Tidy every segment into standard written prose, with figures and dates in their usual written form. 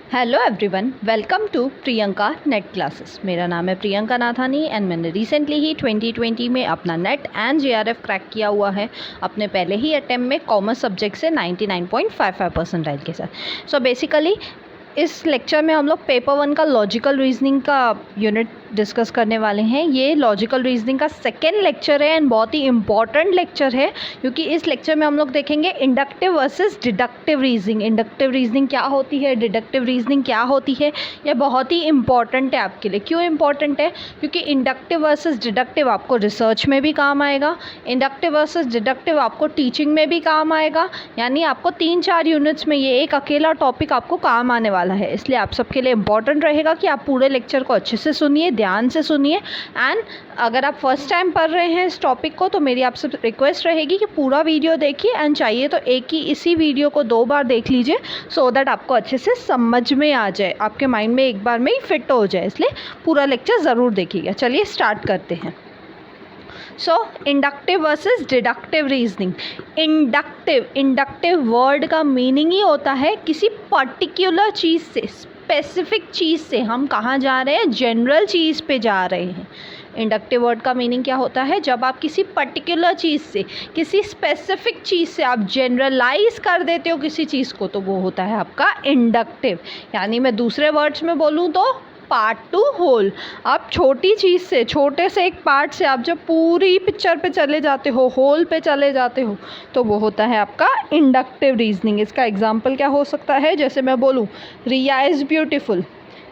Hello everyone, welcome to Priyanka net classes. मेरा नाम है प्रियंका नाथानी एंड मैंने रिसेंटली ही 2020 में अपना नेट एंड जेआरएफ क्रैक किया हुआ है अपने पहले ही अटेम्प्ट में कॉमर्स सब्जेक्ट से 99.55 परसेंटाइल के साथ। सो बेसिकली इस लेक्चर में हम लोग पेपर 1 का लॉजिकल रीजनिंग का यूनिट डिस्कस करने वाले हैं। ये लॉजिकल रीजनिंग का सेकेंड लेक्चर है एंड बहुत ही इम्पॉर्टेंट लेक्चर है, क्योंकि इस लेक्चर में हम लोग देखेंगे inductive versus deductive reasoning. Inductive reasoning क्या होती है, डिडक्टिव रीजनिंग क्या होती है, यह बहुत ही इंपॉर्टेंट है आपके लिए। क्यों इंपॉर्टेंट है? क्योंकि इंडक्टिव वर्सेस डिडक्टिव आपको रिसर्च में भी काम आएगा, इंडक्टिव वर्सेस डिडक्टिव आपको टीचिंग में भी काम आएगा। यानी आपको 3-4 यूनिट्स में ये एक अकेला टॉपिक आपको काम आने वाला है। इसलिए आप सबके लिए इम्पॉर्टेंट रहेगा कि आप पूरे लेक्चर को अच्छे से सुनिए, ध्यान से सुनिए। एंड अगर आप फर्स्ट टाइम पढ़ रहे हैं इस टॉपिक को तो मेरी आपसे रिक्वेस्ट रहेगी कि पूरा वीडियो देखिए एंड चाहिए तो इसी वीडियो को 2 बार देख लीजिए, सो दैट आपको अच्छे से समझ में आ जाए, आपके माइंड में एक बार में ही फिट हो जाए। इसलिए पूरा लेक्चर ज़रूर देखिएगा। चलिए स्टार्ट करते हैं। So inductive versus deductive reasoning. Inductive word का मीनिंग ही होता है किसी पर्टिकुलर चीज़ से, स्पेसिफिक चीज़ से हम कहाँ जा रहे हैं, जनरल चीज़ पे जा रहे हैं। इंडक्टिव वर्ड का मीनिंग क्या होता है? जब आप किसी पर्टिकुलर चीज़ से, किसी स्पेसिफिक चीज़ से आप जनरलाइज कर देते हो किसी चीज़ को, तो वो होता है आपका इंडक्टिव। यानी मैं दूसरे वर्ड्स में बोलूँ तो पार्ट टू होल। आप छोटी चीज़ से, छोटे से एक पार्ट से आप जब पूरी पिक्चर पे चले जाते हो, होल पे चले जाते हो, तो वो होता है आपका इंडक्टिव रीजनिंग। इसका एग्जांपल क्या हो सकता है? जैसे मैं बोलूँ Riya is beautiful,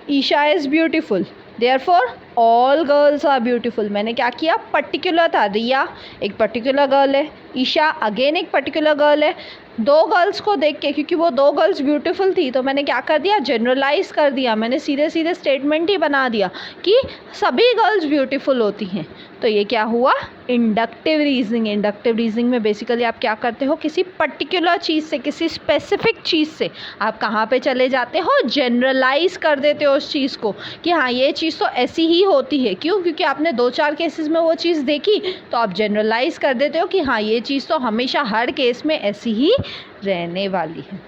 Isha is beautiful, therefore all girls are beautiful. मैंने क्या किया? पर्टिकुलर था, रिया एक पर्टिकुलर गर्ल है, ईशा अगेन एक पर्टिकुलर गर्ल है। 2 गर्ल्स को देख के, क्योंकि वो 2 गर्ल्स ब्यूटीफुल थी, तो मैंने क्या कर दिया? जनरलाइज कर दिया। मैंने सीधे सीधे स्टेटमेंट ही बना दिया कि सभी गर्ल्स ब्यूटीफुल होती हैं। तो ये क्या हुआ? Inductive reasoning. इंडक्टिव रीजनिंग में बेसिकली आप क्या करते हो? किसी पर्टिकुलर चीज़ से, किसी स्पेसिफिक चीज़ से आप कहाँ पे चले जाते हो? जनरलाइज कर देते हो उस चीज़ को कि हाँ ये चीज़ तो ऐसी ही होती है। क्यों? क्योंकि आपने 2-4 केसेस में वो चीज़ देखी, तो आप जनरलाइज कर देते हो कि हाँ ये चीज़ तो हमेशा हर केस में ऐसी ही रहने वाली है।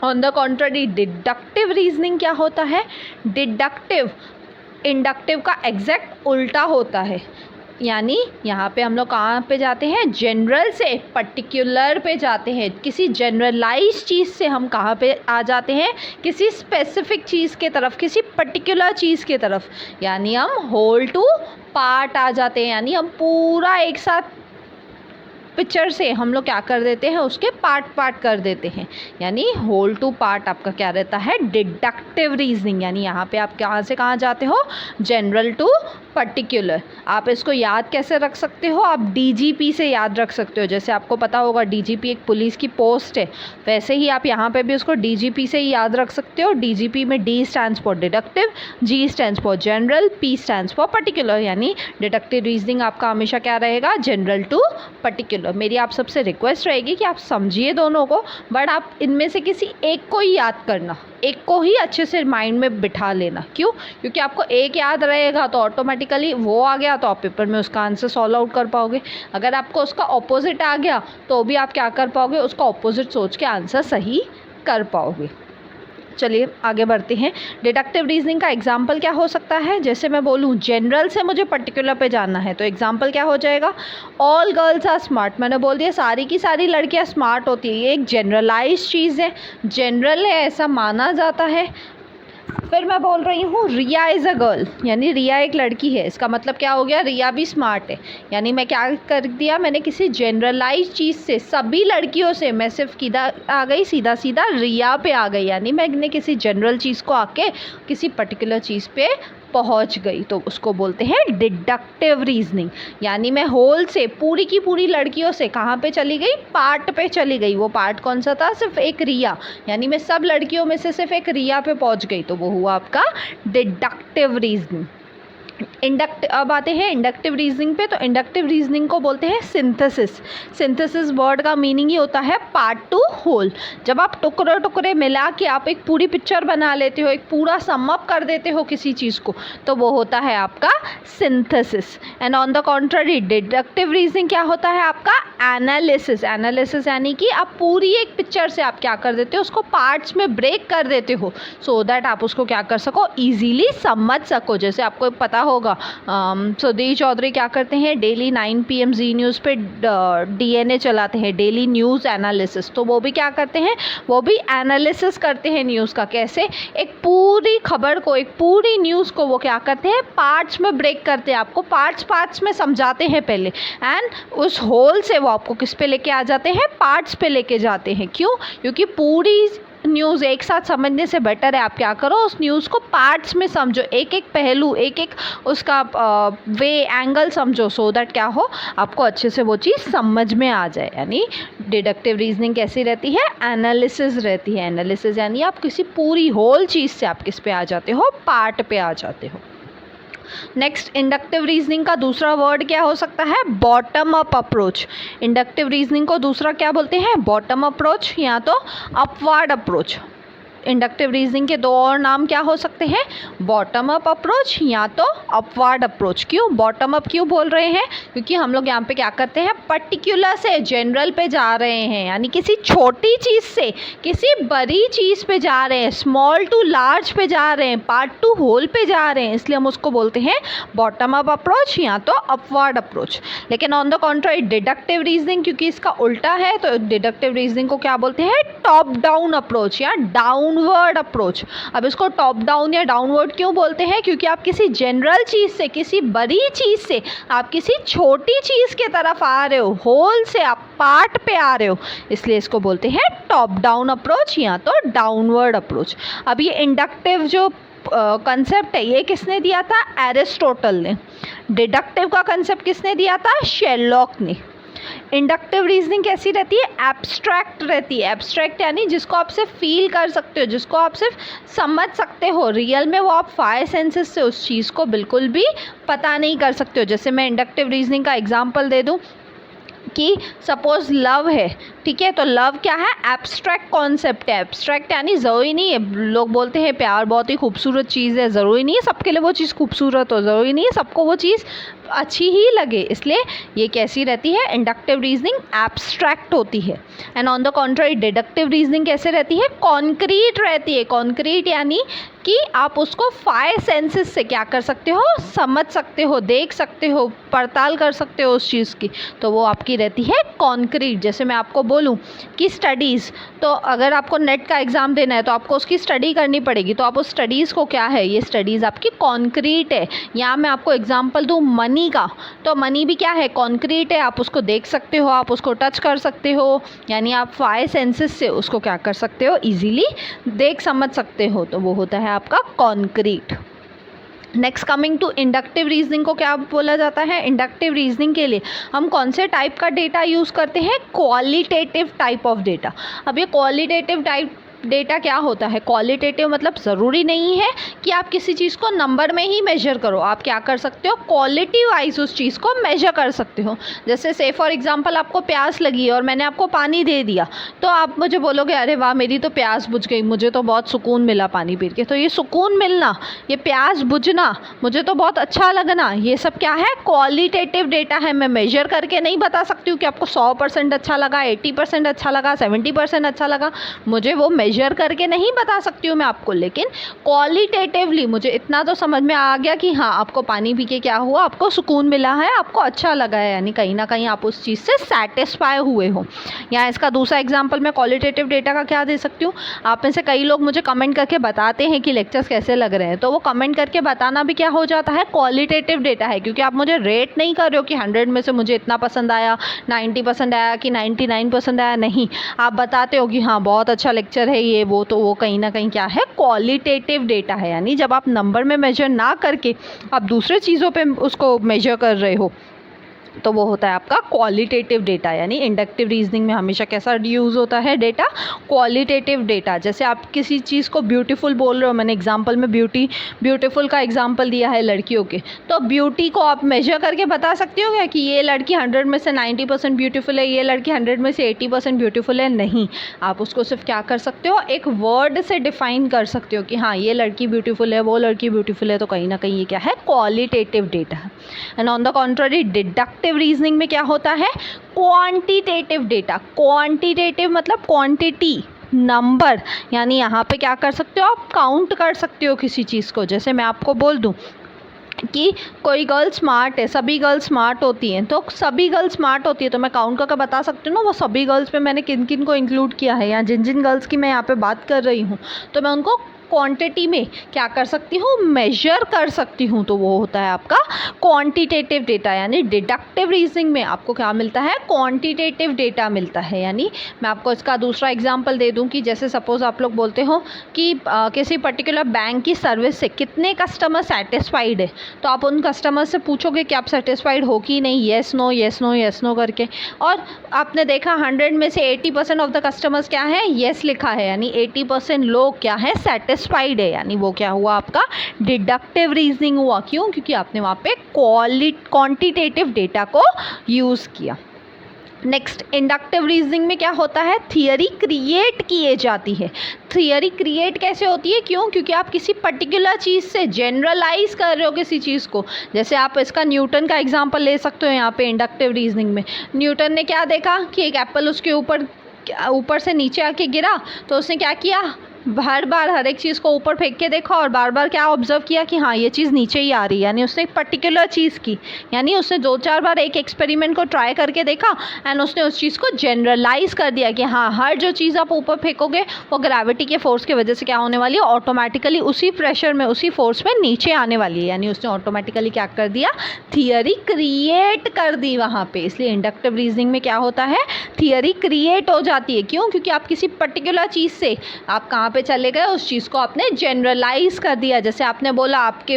On the contrary deductive reasoning क्या होता है? डिडक्टिव इंडक्टिव का एग्जैक्ट उल्टा होता है। यानी यहाँ पे हम लोग कहाँ पे जाते हैं? जनरल से पर्टिकुलर पे जाते हैं। किसी जनरलाइज चीज़ से हम कहाँ पे आ जाते हैं? किसी स्पेसिफिक चीज़ के तरफ, किसी पर्टिकुलर चीज़ के तरफ। यानी हम होल टू पार्ट आ जाते हैं। यानी हम पूरा एक साथ पिक्चर से हम लोग क्या कर देते हैं? उसके पार्ट कर देते हैं। यानी होल टू पार्ट आपका क्या रहता है? Deductive reasoning. यानी यहाँ पे आप कहाँ से कहाँ जाते हो? General to particular. आप इसको याद कैसे रख सकते हो? आप डीजीपी से याद रख सकते हो। जैसे आपको पता होगा डीजीपी एक पुलिस की पोस्ट है, वैसे ही आप यहाँ पे भी उसको डीजीपी से ही याद रख सकते हो। डीजीपी में D stands for deductive, G stands for general, P stands for particular. यानी डिडक्टिव रीजनिंग आपका हमेशा क्या रहेगा? General to particular. मेरी आप सबसे रिक्वेस्ट रहेगी कि आप समझिए दोनों को, बट आप इनमें से किसी एक को ही याद करना, एक को ही अच्छे से माइंड में बिठा लेना। क्यों? क्योंकि आपको एक याद रहेगा तो ऑटोमेटिकली वो आ गया तो आप पेपर में उसका आंसर सॉल्व आउट कर पाओगे। अगर आपको उसका ऑपोजिट आ गया तो भी आप क्या कर पाओगे? उसका ऑपोजिट सोच के आंसर सही कर पाओगे। चलिए आगे बढ़ते हैं। डिडक्टिव रीजनिंग का एग्जाम्पल क्या हो सकता है? जैसे मैं बोलूँ जनरल से मुझे पर्टिकुलर पे जाना है, तो एग्जाम्पल क्या हो जाएगा? All girls are smart. मैंने बोल दिया सारी की सारी लड़कियाँ स्मार्ट होती है। ये एक जनरलाइज चीज़ है, जनरल है, ऐसा माना जाता है। फिर मैं बोल रही हूँ रिया इज़ अ गर्ल, यानी रिया एक लड़की है। इसका मतलब क्या हो गया? रिया भी स्मार्ट है। यानी मैं क्या कर दिया? मैंने किसी जनरलाइज चीज़ से, सभी लड़कियों से, मैं सिर्फ किधर आ गई? सीधा सीधा रिया पे आ गई। यानी मैंने किसी जनरल चीज़ को आके किसी पर्टिकुलर चीज़ पे पहुंच गई, तो उसको बोलते हैं डिडक्टिव रीजनिंग। यानी मैं होल से, पूरी की पूरी लड़कियों से कहाँ पे चली गई? पार्ट पे चली गई। वो पार्ट कौन सा था? सिर्फ एक रिया। यानी मैं सब लड़कियों में से सिर्फ एक रिया पे पहुंच गई, तो वो हुआ आपका डिडक्टिव रीजनिंग। अब आते हैं इंडक्टिव रीजनिंग पे। तो इंडक्टिव रीजनिंग को बोलते हैं सिंथेसिस। सिंथेसिस वर्ड का मीनिंग ही होता है पार्ट टू होल। जब आप टुकड़े टुकड़े मिला के आप एक पूरी पिक्चर बना लेते हो, एक पूरा सम अप कर देते हो किसी चीज़ को, तो वो होता है आपका synthesis. And on the contrary deductive reasoning क्या होता है आपका एनालिसिस। एनालिसिस यानी कि आप पूरी एक पिक्चर से आप क्या कर देते हो, उसको पार्ट्स में ब्रेक कर देते हो सो दैट आप उसको क्या कर सको, ईजीली समझ सको। जैसे आपको पता होगा सुधीर चौधरी क्या करते हैं, डेली 9 PM जी न्यूज़ पे DNA चलाते हैं, डेली न्यूज़ एनालिसिस। तो वो भी क्या करते हैं, वो भी एनालिसिस करते हैं न्यूज़ का। कैसे, एक पूरी खबर को, एक पूरी न्यूज़ को वो क्या करते हैं, पार्ट्स में ब्रेक करते हैं, आपको पार्ट्स में समझाते हैं पहले, एंड उस होल से वो आपको किस पे लेके आ जाते हैं, पार्ट्स पे लेके जाते हैं। क्यों? क्योंकि पूरी न्यूज़ एक साथ समझने से बेटर है आप क्या करो, उस न्यूज़ को पार्ट्स में समझो, एक एक पहलू, एक एक उसका वे एंगल समझो, सो दैट क्या हो, आपको अच्छे से वो चीज़ समझ में आ जाए। यानी डिडक्टिव रीजनिंग कैसी रहती है, एनालिसिस रहती है। एनालिसिस यानी आप किसी पूरी होल चीज़ से आप किस पे आ जाते हो, पार्ट पे आ जाते हो। नेक्स्ट, इंडक्टिव रीजनिंग का दूसरा वर्ड क्या हो सकता है, bottom up approach. Inductive reasoning को दूसरा क्या बोलते हैं, बॉटम अप्रोच या तो अपवर्ड अप्रोच। इंडक्टिव रीजनिंग के दो और नाम क्या हो सकते हैं, बॉटम अप अप्रोच या तो अपवर्ड अप्रोच। क्यों बॉटम अप क्यों बोल रहे हैं, क्योंकि हम लोग यहाँ पे क्या करते हैं, पर्टिकुलर से जनरल पे जा रहे हैं, यानी किसी छोटी चीज़ से किसी बड़ी चीज़ पे जा रहे हैं, स्मॉल टू लार्ज पे जा रहे हैं, पार्ट टू होल पे जा रहे हैं, इसलिए हम उसको बोलते हैं बॉटम अप अप्रोच या तो अपवर्ड अप्रोच। लेकिन on the contrary deductive reasoning, क्योंकि इसका उल्टा है, तो डिडक्टिव रीजनिंग को क्या बोलते हैं, टॉप डाउन अप्रोच या डाउनवर्ड अप्रोच। अब इसको टॉप डाउन या डाउनवर्ड क्यों बोलते हैं, क्योंकि आप किसी जनरल चीज़ से, किसी बड़ी चीज़ से आप किसी छोटी चीज़ के तरफ आ रहे हो, होल से आप पार्ट पे आ रहे हो, इसलिए इसको बोलते हैं टॉप डाउन अप्रोच या तो डाउनवर्ड अप्रोच। अब ये इंडक्टिव जो कंसेप्ट है, ये किसने दिया था, एरिस्टोटल ने। डिडक्टिव का कंसेप्ट किसने दिया था, शेरलॉक ने। इंडक्टिव रीजनिंग कैसी रहती है, एब्स्ट्रैक्ट रहती है। एब्स्ट्रैक्ट यानी जिसको आप सिर्फ फील कर सकते हो, जिसको आप सिर्फ समझ सकते हो, रियल में वो आप 5 सेंसेस से उस चीज़ को बिल्कुल भी पता नहीं कर सकते हो। जैसे मैं इंडक्टिव रीजनिंग का एग्जांपल दे दूं कि सपोज लव है, ठीक है, तो लव क्या है, एब्स्ट्रैक्ट कॉन्सेप्ट है। एब्स्ट्रैक्ट यानी ज़रूरी नहीं है, लोग बोलते हैं प्यार बहुत ही खूबसूरत चीज़ है, ज़रूरी नहीं है सबके लिए वो चीज़ खूबसूरत हो, ज़रूरी नहीं है सबको वो चीज़ अच्छी ही लगे, इसलिए ये कैसी रहती है, इंडक्टिव रीजनिंग एब्स्ट्रैक्ट होती है। And on the contrary deductive reasoning कैसे रहती है, कॉन्क्रीट रहती है। कॉन्क्रीट यानी कि आप उसको 5 सेंसेस से क्या कर सकते हो, समझ सकते हो, देख सकते हो, पड़ताल कर सकते हो उस चीज़ की, तो वो आपकी रहती है कॉन्क्रीट। जैसे मैं आपको बोलूँ कि स्टडीज़, तो अगर आपको नेट का एग्ज़ाम देना है तो आपको उसकी स्टडी करनी पड़ेगी, तो आप उस स्टडीज़ को क्या है, ये स्टडीज़ आपकी कॉन्क्रीट है। यहाँ मैं आपको एग्जांपल दूँ मनी का, तो मनी भी क्या है, कॉन्क्रीट है, आप उसको देख सकते हो, आप उसको टच कर सकते हो, यानी आप 5 सेंसेस से उसको क्या कर सकते हो, ईजीली देख समझ सकते हो, तो वो होता है आपका concrete. Next coming to inductive reasoning को क्या बोला जाता है, इंडक्टिव रीजनिंग के लिए हम कौन से टाइप का डेटा यूज़ करते हैं, क्वालिटेटिव टाइप ऑफ डेटा। अब ये क्वालिटेटिव टाइप डेटा क्या होता है, क्वालिटेटिव मतलब ज़रूरी नहीं है कि आप किसी चीज़ को नंबर में ही मेजर करो, आप क्या कर सकते हो, क्वालिटी वाइज उस चीज़ को मेजर कर सकते हो। जैसे से फॉर एग्जांपल आपको प्यास लगी और मैंने आपको पानी दे दिया, तो आप मुझे बोलोगे अरे वाह मेरी तो प्यास बुझ गई, मुझे तो बहुत सुकून मिला पानी पी के। तो ये सुकून मिलना, ये प्यास बुझना, मुझे तो बहुत अच्छा लगना, ये सब क्या है, क्वालिटेटिव डेटा है। मैं मेजर करके नहीं बता सकती हूँ कि आपको 100% अच्छा लगा, 80% अच्छा लगा, 70% अच्छा लगा, मुझे वो मेजर करके नहीं बता सकती हूँ मैं आपको, लेकिन क्वालिटेटिवली मुझे इतना तो समझ में आ गया कि हाँ आपको पानी पी के क्या हुआ, आपको सुकून मिला है, आपको अच्छा लगा है, यानी कहीं ना कहीं आप उस चीज़ से सेटिस्फाई हुए हो। या इसका दूसरा एग्जांपल मैं क्वालिटेटिव डेटा का क्या दे सकती हूँ, आप में से कई लोग मुझे कमेंट करके बताते हैं कि लेक्चर्स कैसे लग रहे हैं, तो वो कमेंट करके बताना भी क्या हो जाता है, क्वालिटेटिव डेटा है, क्योंकि आप मुझे रेट नहीं कर रहे हो कि 100 में से मुझे इतना पसंद आया, 90% आया कि 99% आया, नहीं, आप बताते हो कि हाँ बहुत अच्छा लेक्चर है ये वो, तो वो कहीं ना कहीं क्या है, क्वालिटेटिव डेटा है। यानी जब आप नंबर में मेजर ना करके आप दूसरे चीज़ों पे उसको मेजर कर रहे हो, तो वो होता है आपका क्वालिटेटिव डेटा। यानी इंडक्टिव रीजनिंग में हमेशा कैसा यूज़ होता है डेटा, क्वालिटेटिव डेटा। जैसे आप किसी चीज़ को ब्यूटीफुल बोल रहे हो, मैंने एग्जांपल में ब्यूटीफुल का एग्जांपल दिया है लड़कियों के, तो ब्यूटी को आप मेजर करके बता सकते हो क्या कि ये लड़की 100 में से 90% ब्यूटीफुल है, ये लड़की 100 में से 80% ब्यूटीफुल है? नहीं, आप उसको सिर्फ क्या कर सकते हो, एक वर्ड से डिफाइन कर सकते हो कि हाँ ये लड़की ब्यूटीफुल है, वो लड़की ब्यूटीफुल है। तो कहीं ना कहीं ये क्या है, क्वालिटेटिव डेटा है। And on the contrary deductive reasoning में क्या होता है, क्वांटिटेटिव डेटा। क्वांटिटेटिव मतलब क्वांटिटी, नंबर, यानी यहाँ पे क्या कर सकते हो, आप काउंट कर सकते हो किसी चीज़ को। जैसे मैं आपको बोल दूँ कि कोई गर्ल स्मार्ट है, सभी गर्ल्स स्मार्ट होती हैं, तो सभी गर्ल्स स्मार्ट होती है तो मैं काउंट करके बता सकती हूँ ना वो सभी गर्ल्स में मैंने किन किन को इंक्लूड किया है, या जिन जिन गर्ल्स की मैं यहाँ पे बात कर रही हूँ तो मैं उनको क्वांटिटी में क्या कर सकती हूँ, मेजर कर सकती हूँ। तो वो होता है आपका क्वांटिटेटिव डेटा। यानी डिडक्टिव रीजनिंग में आपको क्या मिलता है, क्वांटिटेटिव डेटा मिलता है। यानी मैं आपको इसका दूसरा एग्जांपल दे दूँ कि जैसे सपोज़ आप लोग बोलते हो कि किसी पर्टिकुलर बैंक की सर्विस से कितने कस्टमर सेटिस्फाइड है, तो आप उन कस्टमर से पूछोगे कि आप सेटिस्फाइड हो कि नहीं, yes no yes no yes no करके, और आपने देखा 100 में से 80% ऑफ द कस्टमर्स क्या है, येस लिखा है, यानी 80% लोग क्या है, सेटिस्फाइड है। यानी वो क्या हुआ, आपका डिडक्टिव रीजनिंग हुआ। क्यों? क्योंकि आपने वहाँ पे क्वांटिटेटिव डेटा को यूज़ किया। नेक्स्ट इंडक्टिव रीजनिंग में क्या होता है, थियरी क्रिएट किए जाती है। थियरी क्रिएट कैसे होती है, क्यों? क्योंकि आप किसी पर्टिकुलर चीज़ से जनरलाइज कर रहे हो किसी चीज़ को। जैसे आप इसका न्यूटन का एग्जांपल ले सकते हो यहाँ पे इंडक्टिव रीजनिंग में। न्यूटन ने क्या देखा कि एक एप्पल उसके ऊपर से नीचे आके गिरा, तो उसने क्या किया, हर बार हर एक चीज़ को ऊपर फेंक के देखा और बार बार क्या ऑब्जर्व किया कि हाँ ये चीज़ नीचे ही आ रही है। यानी उसने एक पर्टिकुलर चीज़ की, यानी उसने 2-4 बार एक एक्सपेरिमेंट को ट्राई करके देखा एंड उसने उस चीज़ को जनरलाइज कर दिया कि हाँ हर जो चीज़ आप ऊपर फेंकोगे वो ग्रेविटी के फोर्स की वजह से क्या होने वाली है, ऑटोमेटिकली उसी प्रेशर में, उसी फोर्स में नीचे आने वाली है। यानी उसने ऑटोमेटिकली क्या कर दिया, थियरी क्रिएट कर दी वहाँ पे। इसलिए इंडक्टिव रीजनिंग में क्या होता है, थियरी क्रिएट हो जाती है। क्यों? क्योंकि आप किसी पर्टिकुलर चीज़ से आप कहाँ पे चले गए, उस चीज़ को आपने जनरलाइज कर दिया। जैसे आपने बोला आपके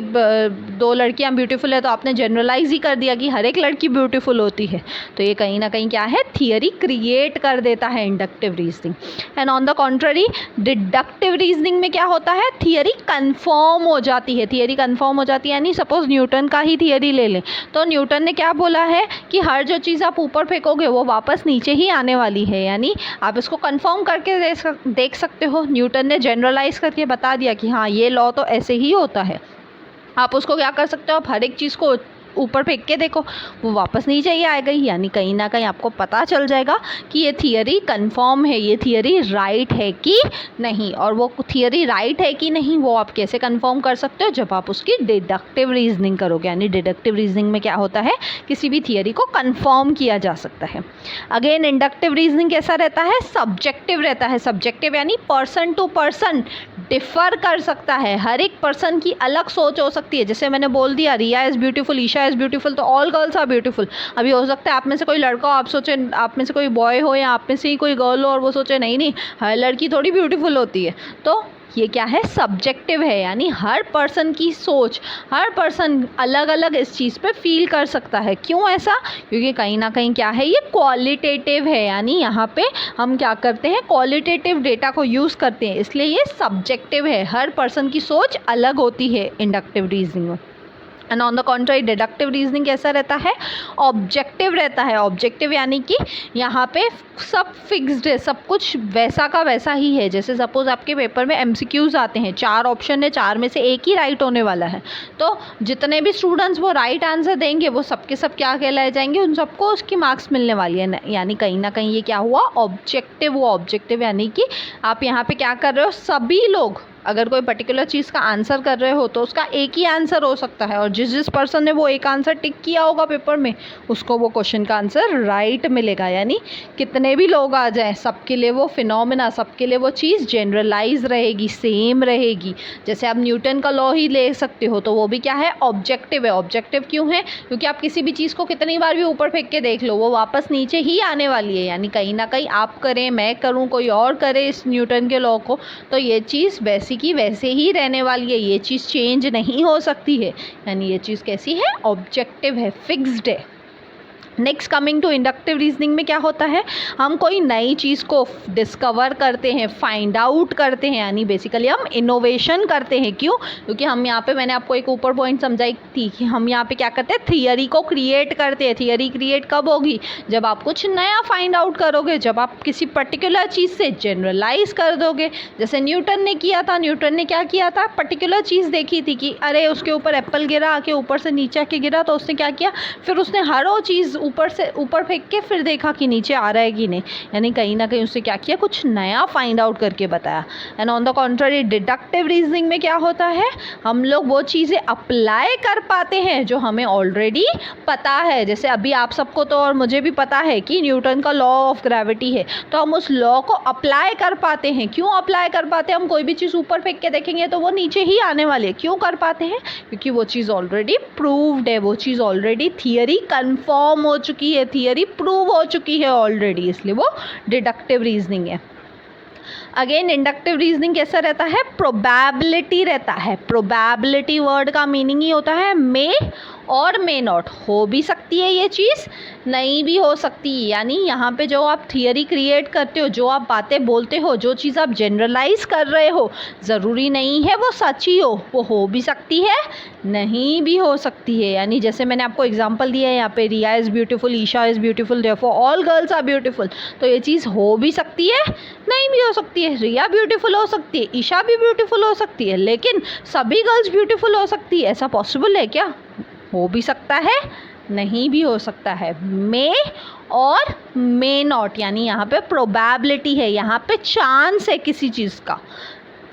2 लड़कियां ब्यूटीफुल है, तो आपने जनरलाइज ही कर दिया कि हर एक लड़की ब्यूटीफुल होती है। तो ये कहीं ना कहीं क्या है, थियरी क्रिएट कर देता है inductive reasoning. And on the contrary deductive reasoning में क्या होता है, थियरी कंफर्म हो जाती है। थियरी कंफर्म हो जाती है यानी सपोज न्यूटन का ही थियरी ले लें, तो न्यूटन ने क्या बोला है कि हर जो चीज़ आप ऊपर फेंकोगे वो वापस नीचे ही आने वाली है। यानी आप इसको कंफर्म करके देख सकते हो। न्यूटन ने जनरलाइज करके बता दिया कि हाँ ये लॉ तो ऐसे ही होता है। आप उसको क्या कर सकते हो, आप हर एक चीज़ को ऊपर फेंक के देखो, वो वापस नीचे ही आएगा। यानी कहीं ना कहीं आपको पता चल जाएगा कि ये थियरी कंफर्म है, ये थियरी राइट है कि नहीं। और वो थियरी राइट है कि नहीं वो आप कैसे कंफर्म कर सकते हो, जब आप उसकी डिडक्टिव रीजनिंग करोगे। यानी डिडक्टिव रीजनिंग में क्या होता है, किसी भी थियरी को कंफर्म किया जा सकता है। अगेन इंडक्टिव रीजनिंग कैसा रहता है, सब्जेक्टिव रहता है। सब्जेक्टिव यानी पर्सन टू पर्सन डिफ़र कर सकता है, हर एक पर्सन की अलग सोच हो सकती है। जैसे मैंने बोल दिया Riya is beautiful, Isha is beautiful, तो ऑल गर्ल्स आर ब्यूटीफुल। अभी हो सकता है आप में से कोई लड़का हो, आप सोचे आप में से कोई बॉय हो, या आप में से ही कोई गर्ल हो और वो सोचे नहीं नहीं हर लड़की थोड़ी ब्यूटीफुल होती है। तो ये क्या है, सब्जेक्टिव है। यानी हर पर्सन की सोच, हर पर्सन अलग अलग इस चीज़ पे फील कर सकता है। क्यों ऐसा? क्योंकि कहीं ना कहीं क्या है, ये क्वालिटेटिव है। यानी यहाँ पे हम क्या करते हैं, क्वालिटेटिव डेटा को यूज़ करते हैं, इसलिए ये सब्जेक्टिव है। हर पर्सन की सोच अलग होती है इंडक्टिव रीजनिंग में। And on the contrary deductive reasoning कैसा रहता है, ऑब्जेक्टिव रहता है। ऑब्जेक्टिव यानी कि यहाँ पे सब फिक्स्ड है, सब कुछ वैसा का वैसा ही है। जैसे सपोज आपके पेपर में एमसीक्यूज आते हैं, 4 ऑप्शन है, 4 में से एक ही राइट होने वाला है, तो जितने भी स्टूडेंट्स वो राइट आंसर देंगे वो सबके सब क्या कहलाए जाएंगे, उन सबको उसकी मार्क्स मिलने वाली है। यानी कहीं ना कहीं ये क्या हुआ, ऑब्जेक्टिव हुआ। ऑब्जेक्टिव यानी कि आप यहाँ पे क्या कर रहे हो, सभी लोग अगर कोई पर्टिकुलर चीज़ का आंसर कर रहे हो तो उसका एक ही आंसर हो सकता है, और जिस पर्सन ने वो एक आंसर टिक किया होगा पेपर में उसको वो क्वेश्चन का आंसर राइट मिलेगा। यानी कितने भी लोग आ जाएं सबके लिए वो फिनोमेना, सबके लिए वो चीज़ जनरलाइज रहेगी, सेम रहेगी। जैसे आप न्यूटन का लॉ ही ले सकते हो, तो वो भी क्या है, ऑब्जेक्टिव है। ऑब्जेक्टिव क्यों है, क्योंकि आप किसी भी चीज़ को कितनी बार भी ऊपर फेंक के देख लो वो वापस नीचे ही आने वाली है। यानी कहीं ना कहीं आप करें, मैं करूँ, कोई और करे इस न्यूटन के लॉ को, तो ये चीज़ वैसी की वैसे ही रहने वाली है, ये चीज़ चेंज नहीं हो सकती है। यानी ये चीज़ कैसी है, ऑब्जेक्टिव है, फिक्स्ड है। Next coming to inductive reasoning में क्या होता है, हम कोई नई चीज़ को डिस्कवर करते हैं, फाइंड आउट करते हैं, यानी बेसिकली हम इनोवेशन करते हैं। क्यों? क्योंकि हम यहाँ पे, मैंने आपको एक ऊपर पॉइंट समझाई थी कि हम यहाँ पे क्या करते हैं, थियरी को क्रिएट करते हैं। थियरी क्रिएट कब होगी? जब आप कुछ नया फाइंड आउट करोगे, जब आप किसी पर्टिकुलर चीज़ से जनरलाइज कर दोगे। जैसे न्यूटन ने किया था। न्यूटन ने क्या किया था, पर्टिकुलर चीज़ देखी थी कि अरे उसके ऊपर एप्पल गिरा, आके ऊपर से नीचे आके गिरा, तो उसने क्या किया, फिर उसने हर वो चीज़ ऊपर से ऊपर फेंक के फिर देखा कि नीचे आ रहा है कि नहीं, यानी कहीं ना कहीं उसने क्या किया, कुछ नया फाइंड आउट करके बताया। And on the contrary deductive reasoning में क्या होता है, हम लोग वो चीज़ें अप्लाई कर पाते हैं जो हमें ऑलरेडी पता है। जैसे अभी आप सबको तो और मुझे भी पता है कि न्यूटन का लॉ ऑफ ग्रेविटी है, तो हम उस लॉ को अप्लाई कर पाते हैं। क्यों अप्लाई कर पाते हैं? हम कोई भी चीज़ ऊपर फेंक के देखेंगे तो वो नीचे ही आने वाली है। क्यों कर पाते हैं? क्योंकि वो चीज़ ऑलरेडी प्रूव्ड है, वो चीज़ ऑलरेडी थियरी कंफर्म हो चुकी है, थियरी प्रूव हो चुकी है ऑलरेडी, इसलिए वो डिडक्टिव रीजनिंग है। अगेन इंडक्टिव रीजनिंग कैसा रहता है, प्रोबेबिलिटी रहता है। प्रोबेबिलिटी वर्ड का मीनिंग ही होता है मे और मे नॉट, हो भी सकती है ये चीज़, नहीं भी हो सकती है। यानी यहाँ पे जो आप थियरी क्रिएट करते हो, जो आप बातें बोलते हो, जो चीज़ आप जनरलाइज कर रहे हो, ज़रूरी नहीं है वो सच ही हो भी सकती है, नहीं भी हो सकती है। यानी जैसे मैंने आपको एग्जांपल दिया है यहाँ पे, Riya is beautiful, Isha is beautiful, therefore all girls are beautiful, तो ये चीज़ हो भी सकती है, नहीं भी हो सकती है। रिया ब्यूटीफुल हो सकती है, ईशा भी ब्यूटीफुल हो सकती है, लेकिन सभी गर्ल्स ब्यूटीफुल हो सकती है, ऐसा पॉसिबल है क्या? हो भी सकता है, नहीं भी हो सकता है। मे और मे नॉट, यानी यहाँ पे प्रोबेबिलिटी है, यहाँ पे चांस है किसी चीज़ का,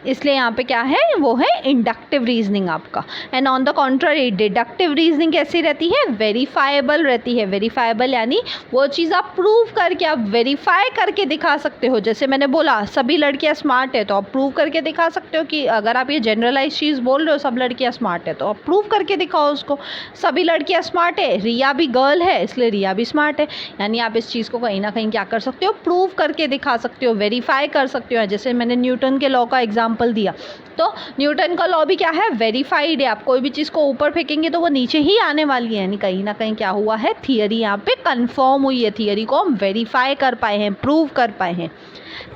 इसलिए यहाँ पे क्या है, वो है इंडक्टिव रीजनिंग आपका। And on the contrary deductive reasoning कैसी रहती है, वेरीफाइबल रहती है। वेरीफाइबल यानी वो चीज़ आप प्रूव करके, आप वेरीफाई करके दिखा सकते हो। जैसे मैंने बोला सभी लड़कियाँ स्मार्ट है, तो आप प्रूव करके दिखा सकते हो कि अगर आप ये जनरलाइज चीज़ बोल रहे हो सब लड़कियाँ स्मार्ट है, तो आप प्रूव करके दिखाओ उसको। सभी लड़कियाँ स्मार्ट है, रिया भी गर्ल है, इसलिए रिया भी स्मार्ट है, यानी आप इस चीज़ को कहीं ना कहीं क्या कर सकते हो, प्रूव करके दिखा सकते हो, वेरीफाई कर सकते हो। जैसे मैंने न्यूटन के लॉ का एग्जाम्पल दिया, तो न्यूटन का लॉ भी क्या है, वेरीफाइड है। आप कोई भी चीज़ को ऊपर फेंकेंगे तो वो नीचे ही आने वाली है, यानी कहीं ना कहीं क्या हुआ है, थियरी यहाँ पे कंफर्म हुई है, थियरी को हम वेरीफाई कर पाए हैं, प्रूव कर पाए हैं।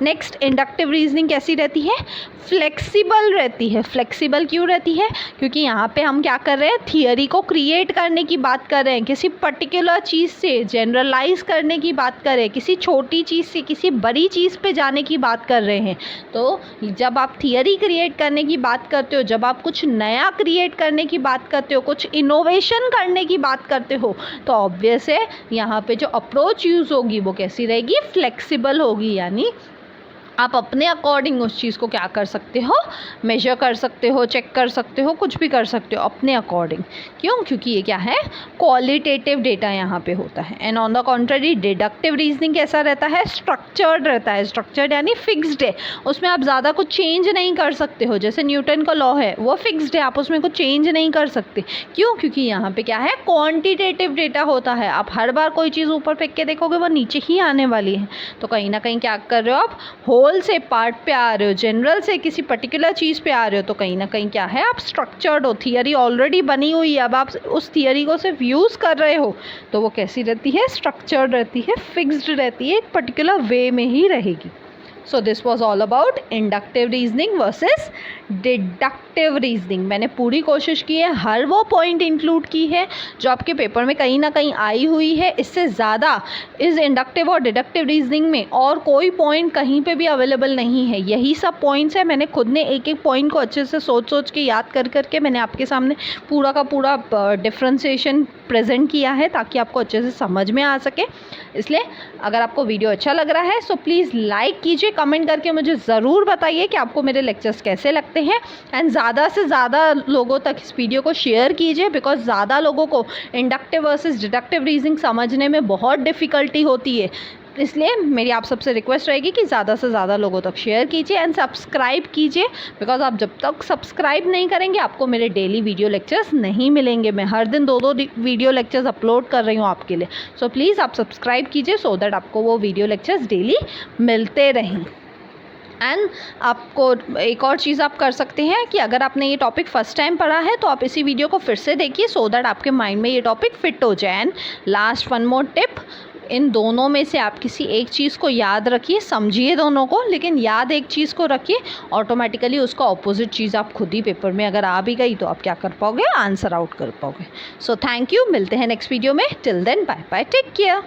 नेक्स्ट इंडक्टिव रीजनिंग कैसी रहती है, फ्लेक्सिबल रहती है। फ्लेक्सिबल क्यों रहती है? क्योंकि यहाँ पे हम क्या कर रहे हैं, थियरी को क्रिएट करने की बात कर रहे हैं, किसी पर्टिकुलर चीज़ से जनरलाइज करने की बात कर रहे हैं, किसी छोटी चीज़ से किसी बड़ी चीज़ पे जाने की बात कर रहे हैं। तो जब आप थियरी क्रिएट करने की बात करते हो, जब आप कुछ नया क्रिएट करने की बात करते हो, कुछ इनोवेशन करने की बात करते हो, तो ऑब्वियस है यहाँ पे जो अप्रोच यूज़ होगी वो कैसी रहेगी, फ्लेक्सिबल होगी। यानी आप अपने अकॉर्डिंग उस चीज़ को क्या कर सकते हो, मेजर कर सकते हो, चेक कर सकते हो, कुछ भी कर सकते हो अपने अकॉर्डिंग। क्यों? क्योंकि ये क्या है, क्वालिटेटिव डेटा यहाँ पे होता है। And on the contrary deductive reasoning कैसा रहता है, स्ट्रक्चर्ड रहता है। स्ट्रक्चर्ड यानी फिक्स्ड है, उसमें आप ज़्यादा कुछ चेंज नहीं कर सकते हो। जैसे न्यूटन का लॉ है, वो फिक्स्ड है, आप उसमें कुछ चेंज नहीं कर सकते। क्यों? क्योंकि यहाँ पे क्या है, क्वान्टिटेटिव डेटा होता है। आप हर बार कोई चीज़ ऊपर फेंक के देखोगे वो नीचे ही आने वाली है। तो कहीं ना कहीं क्या कर रहे हो आप, होल से पार्ट पे आ रहे हो, जनरल से किसी पर्टिकुलर चीज़ पे आ रहे हो, तो कहीं ना कहीं क्या है, आप स्ट्रक्चर्ड हो, थियरी ऑलरेडी बनी हुई है, अब आप उस थियरी को सिर्फ यूज़ कर रहे हो, तो वो कैसी रहती है, स्ट्रक्चर्ड रहती है, फिक्स्ड रहती है, एक पर्टिकुलर वे में ही रहेगी। So this was all about inductive reasoning versus deductive reasoning. मैंने पूरी कोशिश की है, हर वो पॉइंट इंक्लूड की है जो आपके पेपर में कहीं ना कहीं आई हुई है। इससे ज़्यादा इस इंडक्टिव और डिडक्टिव रीजनिंग में और कोई पॉइंट कहीं पे भी अवेलेबल नहीं है, यही सब पॉइंट्स है। मैंने खुद ने एक एक पॉइंट को अच्छे से सोच के याद कर करके मैंने आपके सामने पूरा का पूरा डिफ्रेंसिएशन प्रेजेंट किया है, ताकि आपको अच्छे से समझ में आ सके। इसलिए अगर आपको वीडियो अच्छा लग रहा है सो प्लीज़ लाइक कीजिए, कमेंट करके मुझे ज़रूर बताइए कि आपको मेरे लेक्चर्स कैसे लगते हैं। एंड ज़्यादा से ज़्यादा लोगों तक इस वीडियो को शेयर कीजिए, बिकॉज ज़्यादा लोगों को इंडक्टिव वर्सेस डिडक्टिव रीजनिंग समझने में बहुत डिफ़िकल्टी होती है। इसलिए मेरी आप सबसे रिक्वेस्ट रहेगी कि ज़्यादा से ज़्यादा लोगों तक शेयर कीजिए एंड सब्सक्राइब कीजिए, बिकॉज आप जब तक सब्सक्राइब नहीं करेंगे आपको मेरे डेली वीडियो लेक्चर्स नहीं मिलेंगे। मैं हर दिन 2 वीडियो लेक्चर्स अपलोड कर रही हूँ आपके लिए। सो प्लीज़ आप सब्सक्राइब कीजिए सो दैट आपको वो वीडियो लेक्चर्स डेली मिलते रहें। एंड आपको एक और चीज़ आप कर सकते हैं कि अगर आपने ये टॉपिक फर्स्ट टाइम पढ़ा है तो आप इसी वीडियो को फिर से देखिए, सो दैट आपके माइंड में ये टॉपिक फिट हो जाए। And last one more tip, इन दोनों में से आप किसी एक चीज़ को याद रखिए, समझिए दोनों को, लेकिन याद एक चीज़ को रखिए, ऑटोमेटिकली उसका ऑपोजिट चीज़ आप खुद ही पेपर में अगर आ भी गई तो आप क्या कर पाओगे, आंसर आउट कर पाओगे। सो थैंक यू, मिलते हैं नेक्स्ट वीडियो में। Till then bye bye, take care.